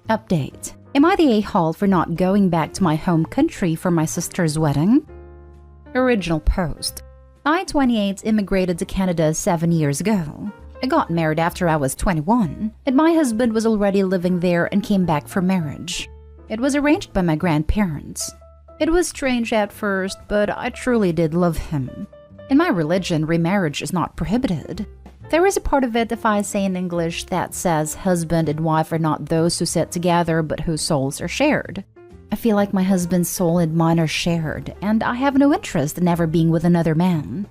Update. Am I the a-hole for not going back to my home country for my sister's wedding? Original post. I, 28, immigrated to Canada 7 years ago. I got married after I was 21, and my husband was already living there and came back for marriage. It was arranged by my grandparents. It was strange at first, but I truly did love him. In my religion, remarriage is not prohibited. There is a part of it, if I say in English, that says husband and wife are not those who sit together but whose souls are shared. I feel like my husband's soul and mine are shared, and I have no interest in ever being with another man.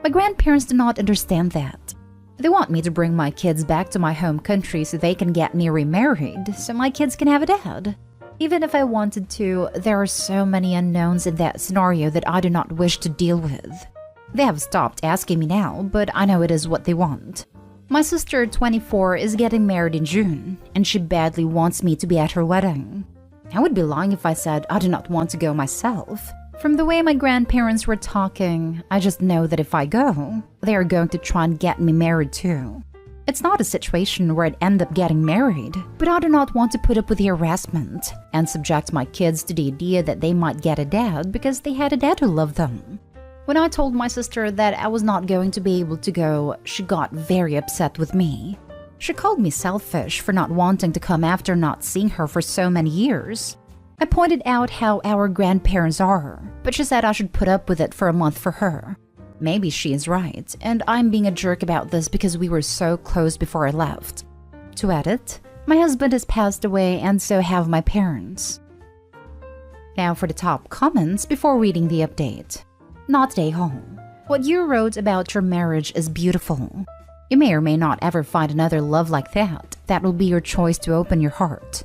My grandparents do not understand that. They want me to bring my kids back to my home country so they can get me remarried, so my kids can have a dad. Even if I wanted to, there are so many unknowns in that scenario that I do not wish to deal with. They have stopped asking me now, but I know it is what they want. My sister, 24, is getting married in June, and she badly wants me to be at her wedding. I would be lying if I said I do not want to go myself. From the way my grandparents were talking, I just know that if I go, they are going to try and get me married too. It's not a situation where I'd end up getting married, but I do not want to put up with the harassment and subject my kids to the idea that they might get a dad because they had a dad who loved them. When I told my sister that I was not going to be able to go, she got very upset with me. She called me selfish for not wanting to come after not seeing her for so many years. I pointed out how our grandparents are, but she said I should put up with it for a month for her. Maybe she is right, and I'm being a jerk about this because we were so close before I left. To edit, my husband has passed away and so have my parents. Now for the top comments before reading the update. Not a-hole. What you wrote about your marriage is beautiful. You may or may not ever find another love like that. That will be your choice to open your heart.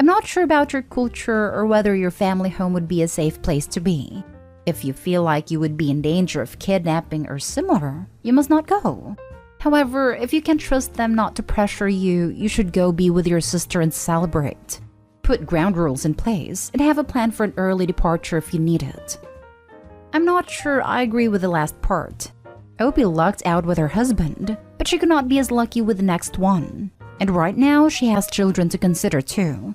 I'm not sure about your culture or whether your family home would be a safe place to be. If you feel like you would be in danger of kidnapping or similar, you must not go. However, if you can trust them not to pressure you, you should go be with your sister and celebrate. Put ground rules in place and have a plan for an early departure if you need it. I'm not sure I agree with the last part. Opie lucked out with her husband, but she could not be as lucky with the next one. And right now, she has children to consider too.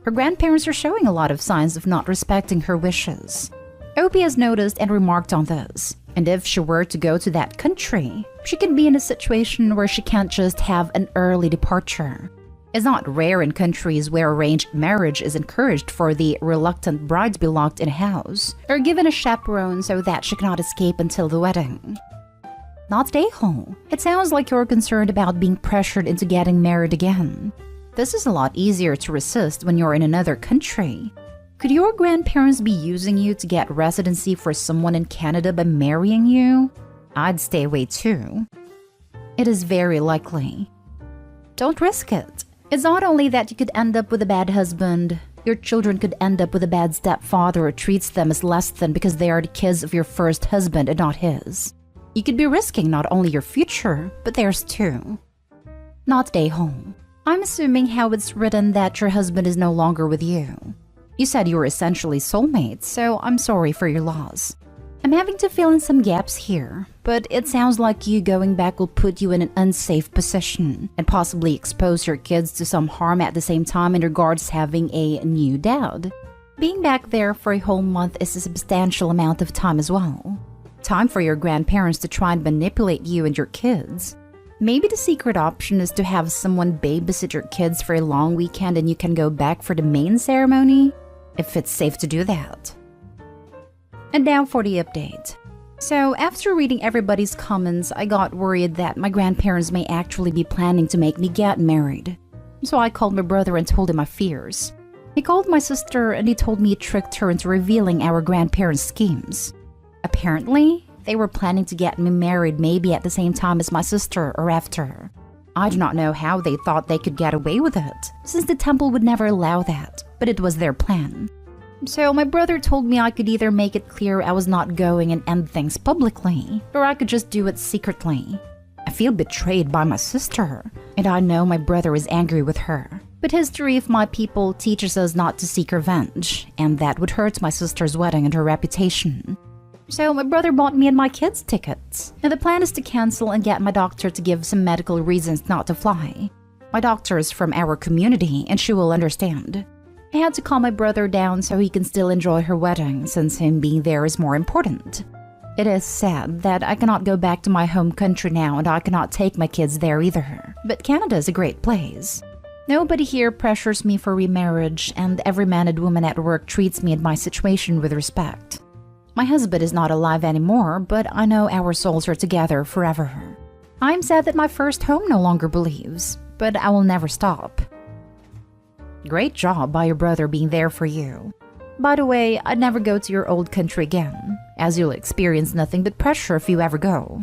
Her grandparents are showing a lot of signs of not respecting her wishes. Opie has noticed and remarked on this, and if she were to go to that country, she could be in a situation where she can't just have an early departure. It's not rare in countries where arranged marriage is encouraged for the reluctant bride to be locked in a house or given a chaperone so that she cannot escape until the wedding. Not a-hole. It sounds like you're concerned about being pressured into getting married again. This is a lot easier to resist when you're in another country. Could your grandparents be using you to get residency for someone in Canada by marrying you? I'd stay away too. It is very likely. Don't risk it. It's not only that you could end up with a bad husband, your children could end up with a bad stepfather who treats them as less than because they are the kids of your first husband and not his. You could be risking not only your future, but theirs too. Not a-hole. I'm assuming how it's written that your husband is no longer with you. You said you were essentially soulmates, so I'm sorry for your loss. I'm having to fill in some gaps here, but it sounds like you going back will put you in an unsafe position and possibly expose your kids to some harm at the same time in regards to having a new dad. Being back there for a whole month is a substantial amount of time as well. Time for your grandparents to try and manipulate you and your kids. Maybe the secret option is to have someone babysit your kids for a long weekend and you can go back for the main ceremony, if it's safe to do that. And now for the update. So after reading everybody's comments, I got worried that my grandparents may actually be planning to make me get married. So I called my brother and told him my fears. He called my sister and he told me it tricked her into revealing our grandparents' schemes. Apparently, they were planning to get me married maybe at the same time as my sister or after. I do not know how they thought they could get away with it, since the temple would never allow that, but it was their plan. So my brother told me I could either make it clear I was not going and end things publicly, or I could just do it secretly. I feel betrayed by my sister, and I know my brother is angry with her. But history of my people teaches us not to seek revenge, and that would hurt my sister's wedding and her reputation. So my brother bought me and my kids tickets, and the plan is to cancel and get my doctor to give some medical reasons not to fly. My doctor is from our community and she will understand. I had to calm my brother down so he can still enjoy her wedding since him being there is more important. It is sad that I cannot go back to my home country now and I cannot take my kids there either. But Canada is a great place. Nobody here pressures me for remarriage and every man and woman at work treats me and my situation with respect. My husband is not alive anymore, but I know our souls are together forever. I'm sad that my first home no longer believes, but I will never stop. Great job by your brother being there for you. By the way, I'd never go to your old country again, as you'll experience nothing but pressure if you ever go.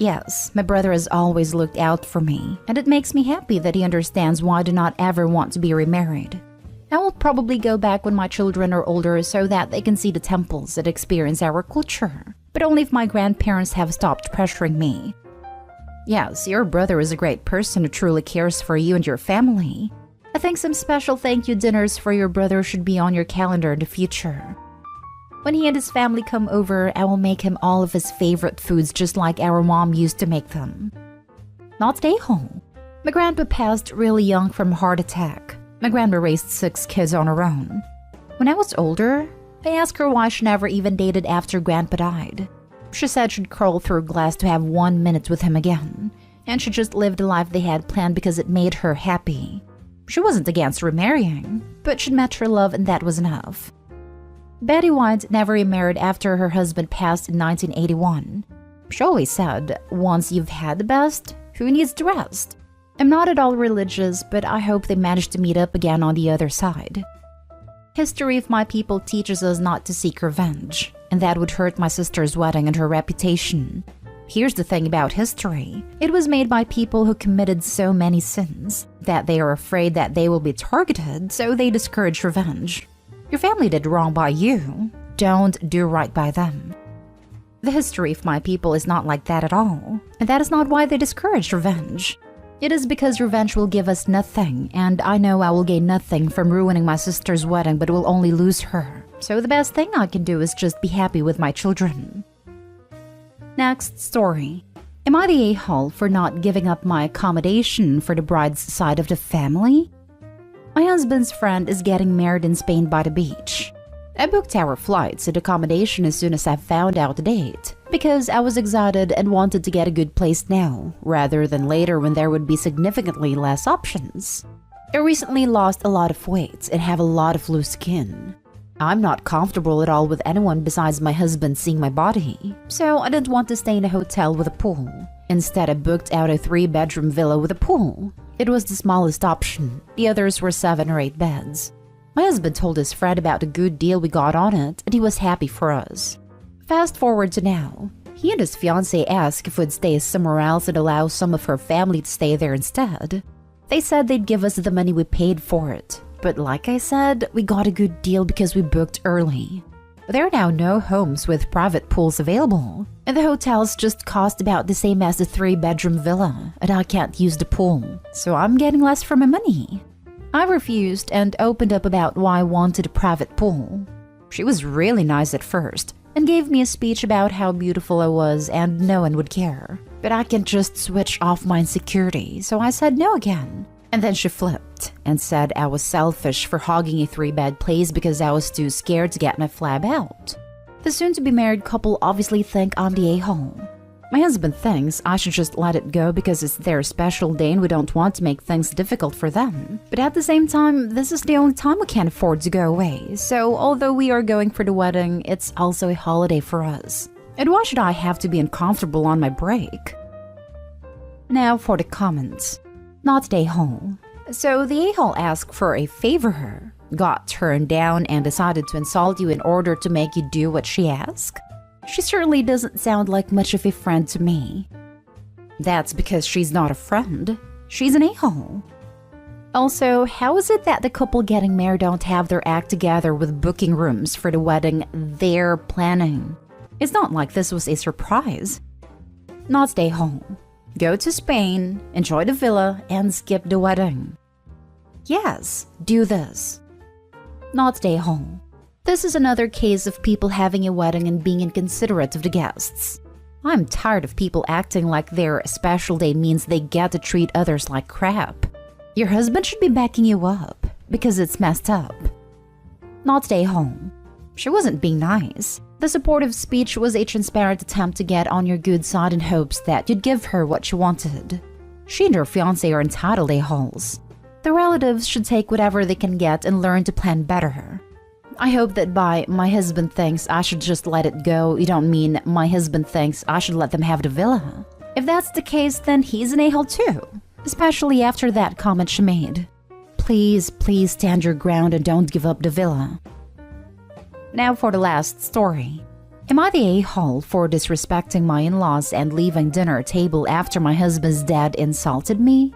Yes, my brother has always looked out for me, and it makes me happy that he understands why I do not ever want to be remarried. I will probably go back when my children are older so that they can see the temples that experience our culture, but only if my grandparents have stopped pressuring me. Yes, your brother is a great person who truly cares for you and your family. I think some special thank you dinners for your brother should be on your calendar in the future. When he and his family come over, I will make him all of his favorite foods just like our mom used to make them. Not stay home. My grandpa passed really young from a heart attack. My grandma raised 6 kids on her own. When I was older, I asked her why she never even dated after grandpa died. She said she'd crawl through glass to have 1 minute with him again, and she just lived the life they had planned because it made her happy. She wasn't against remarrying, but she'd met her love and that was enough. Betty White never remarried after her husband passed in 1981. She always said, once you've had the best, who needs the rest? I'm not at all religious, but I hope they manage to meet up again on the other side. History of my people teaches us not to seek revenge, and that would hurt my sister's wedding and her reputation. Here's the thing about history. It was made by people who committed so many sins that they are afraid that they will be targeted, so they discourage revenge. Your family did wrong by you. Don't do right by them. The history of my people is not like that at all, and that is not why they discourage revenge. It is because revenge will give us nothing, and I know I will gain nothing from ruining my sister's wedding but will only lose her. So the best thing I can do is just be happy with my children. Next story. Am I the a-hole for not giving up my accommodation for the bride's side of the family? My husband's friend is getting married in Spain by the beach. I booked our flights and accommodation as soon as I found out the date, because I was excited and wanted to get a good place now, rather than later when there would be significantly less options. I recently lost a lot of weight and have a lot of loose skin. I'm not comfortable at all with anyone besides my husband seeing my body, so I didn't want to stay in a hotel with a pool. Instead, I booked out a 3-bedroom villa with a pool. It was the smallest option. The others were 7 or 8 beds. My husband told his friend about the good deal we got on it, and he was happy for us. Fast forward to now. He and his fiancée asked if we'd stay somewhere else and allow some of her family to stay there instead. They said they'd give us the money we paid for it. But like I said, we got a good deal because we booked early. There are now no homes with private pools available, and the hotels just cost about the same as the 3-bedroom villa, and I can't use the pool, so I'm getting less for my money. I refused and opened up about why I wanted a private pool. She was really nice at first and gave me a speech about how beautiful I was and no one would care. But I can't just switch off my insecurity, so I said no again. And then she flipped and said I was selfish for hogging a 3-bed place because I was too scared to get my flab out. The soon-to-be-married couple obviously think I'm the a-hole. My husband thinks I should just let it go because it's their special day and we don't want to make things difficult for them. But at the same time, this is the only time we can afford to go away. So although we are going for the wedding, it's also a holiday for us. And why should I have to be uncomfortable on my break? Now for the comments. Not the a-hole. So the a-hole asked for a favor, got turned down and decided to insult you in order to make you do what she asked? She certainly doesn't sound like much of a friend to me. That's because she's not a friend. She's an a-hole. Also, how is it that the couple getting married don't have their act together with booking rooms for the wedding they're planning? It's not like this was a surprise. Not stay home. Go to Spain, enjoy the villa, and skip the wedding. Yes, do this. Not stay home. This is another case of people having a wedding and being inconsiderate of the guests. I'm tired of people acting like their special day means they get to treat others like crap. Your husband should be backing you up, because it's messed up. Not stay home. She wasn't being nice. The supportive speech was a transparent attempt to get on your good side in hopes that you'd give her what she wanted. She and her fiancé are entitled a-holes. The relatives should take whatever they can get and learn to plan better. I hope that by "my husband thinks I should just let it go" you don't mean "my husband thinks I should let them have the villa." If that's the case, then he's an a-hole too, especially after that comment she made. Please stand your ground and don't give up the villa. Now for the last story. Am I the a-hole for disrespecting my in-laws and leaving dinner table after my husband's dad insulted me?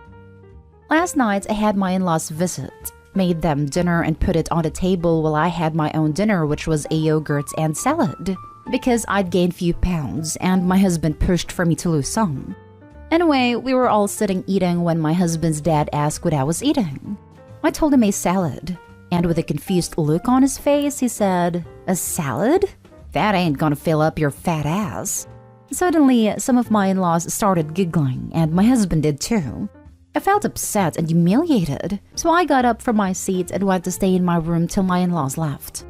Last night I had my in-laws visit, made them dinner and put it on the table while I had my own dinner, which was a yogurt and salad, because I'd gained few pounds and my husband pushed for me to lose some. Anyway, we were all sitting eating when my husband's dad asked what I was eating. I told him a salad, and with a confused look on his face, he said, "A salad? That ain't gonna fill up your fat ass." Suddenly, some of my in-laws started giggling, and my husband did too. I felt upset and humiliated, so I got up from my seat and went to stay in my room till my in-laws left.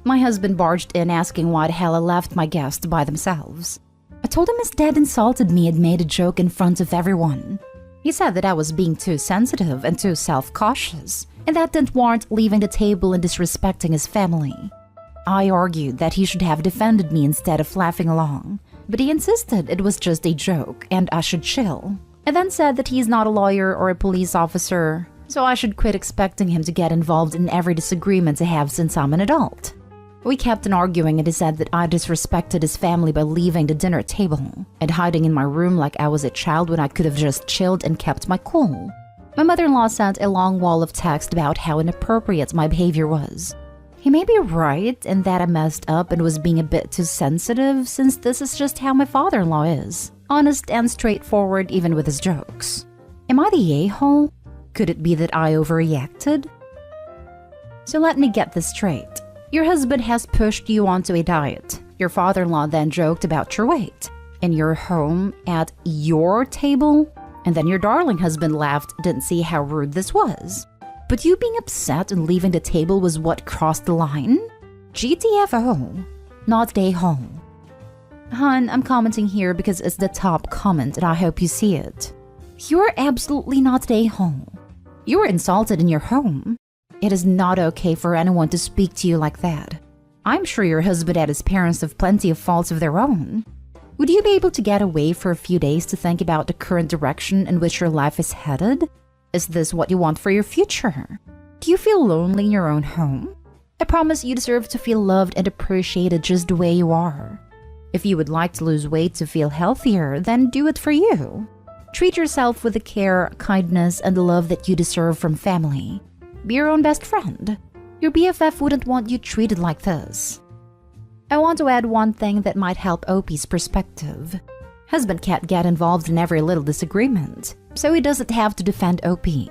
My husband barged in asking why the hell I left my guests by themselves. I told him his dad insulted me and made a joke in front of everyone. He said that I was being too sensitive and too self-cautious, and that didn't warrant leaving the table and disrespecting his family. I argued that he should have defended me instead of laughing along, but he insisted it was just a joke and I should chill. I then said that he's not a lawyer or a police officer, so I should quit expecting him to get involved in every disagreement I have since I'm an adult. We kept on arguing and he said that I disrespected his family by leaving the dinner table and hiding in my room like I was a child when I could have just chilled and kept my cool. My mother-in-law sent a long wall of text about how inappropriate my behavior was. He may be right in that I messed up and was being a bit too sensitive, since this is just how my father-in-law is. Honest and straightforward even with his jokes. Am I the a-hole? Could it be that I overreacted? So let me get this straight. Your husband has pushed you onto a diet. Your father-in-law then joked about your weight. In your home, at your table? And then your darling husband laughed, didn't see how rude this was. But you being upset and leaving the table was what crossed the line? GTFO. Not the a-hole. Hun, I'm commenting here because it's the top comment and I hope you see it. You're absolutely not the a-hole. You were insulted in your home. It is not okay for anyone to speak to you like that. I'm sure your husband and his parents have plenty of faults of their own. Would you be able to get away for a few days to think about the current direction in which your life is headed? Is this what you want for your future? Do you feel lonely in your own home? I promise you deserve to feel loved and appreciated just the way you are. If you would like to lose weight to feel healthier, then do it for you. Treat yourself with the care, kindness, and the love that you deserve from family. Be your own best friend. Your BFF wouldn't want you treated like this. I want to add one thing that might help Opie's perspective. Husband can't get involved in every little disagreement, so he doesn't have to defend Opie.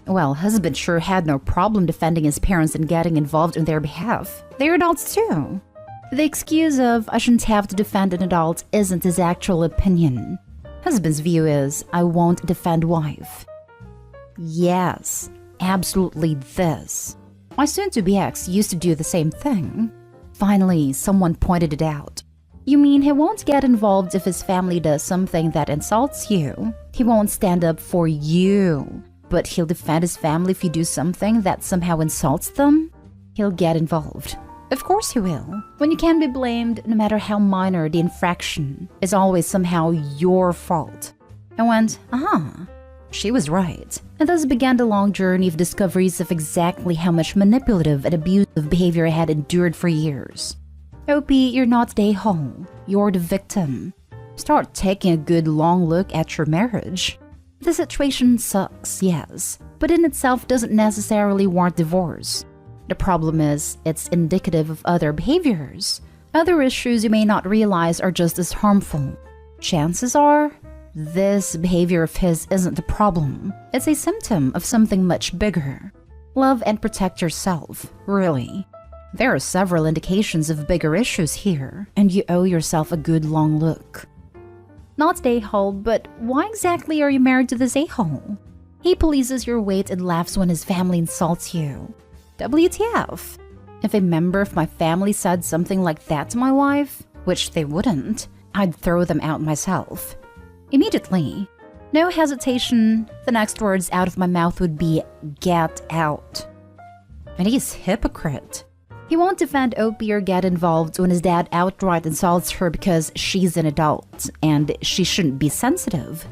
Well, husband sure had no problem defending his parents and getting involved on their behalf. They're adults too. The excuse of "I shouldn't have to defend an adult" isn't his actual opinion. Husband's view is "I won't defend wife." Yes, absolutely this. My soon-to-be ex used to do the same thing. Finally, someone pointed it out. You mean he won't get involved if his family does something that insults you? He won't stand up for you, but he'll defend his family if you do something that somehow insults them? He'll get involved. Of course he will. When you can be blamed, no matter how minor the infraction, it's always somehow your fault. I went, she was right. And thus began the long journey of discoveries of exactly how much manipulative and abusive behavior I had endured for years. Opie, you're not the a-hole. You're the victim. Start taking a good long look at your marriage. The situation sucks, yes, but in itself doesn't necessarily warrant divorce. The problem is, it's indicative of other behaviors. Other issues you may not realize are just as harmful. Chances are, this behavior of his isn't the problem. It's a symptom of something much bigger. Love and protect yourself, really. There are several indications of bigger issues here, and you owe yourself a good long look. Not a-hole, but why exactly are you married to this a-hole? He polices your weight and laughs when his family insults you. WTF? If a member of my family said something like that to my wife, which they wouldn't, I'd throw them out myself. Immediately. No hesitation, the next words out of my mouth would be, "Get out." And he's hypocrite. He won't defend Opie or get involved when his dad outright insults her because she's an adult and she shouldn't be sensitive.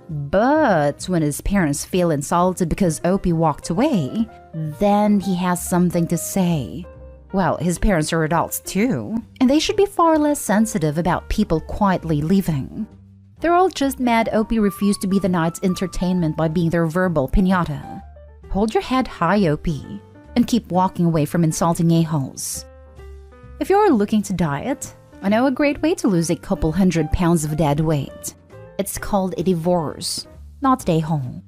But when his parents feel insulted because Opie walked away, then he has something to say. Well, his parents are adults too, and they should be far less sensitive about people quietly leaving. They're all just mad Opie refused to be the night's entertainment by being their verbal piñata. Hold your head high, Opie, and keep walking away from insulting a-holes. If you're looking to diet, I know a great way to lose a couple 100 pounds of dead weight. It's called a divorce, not a-hole.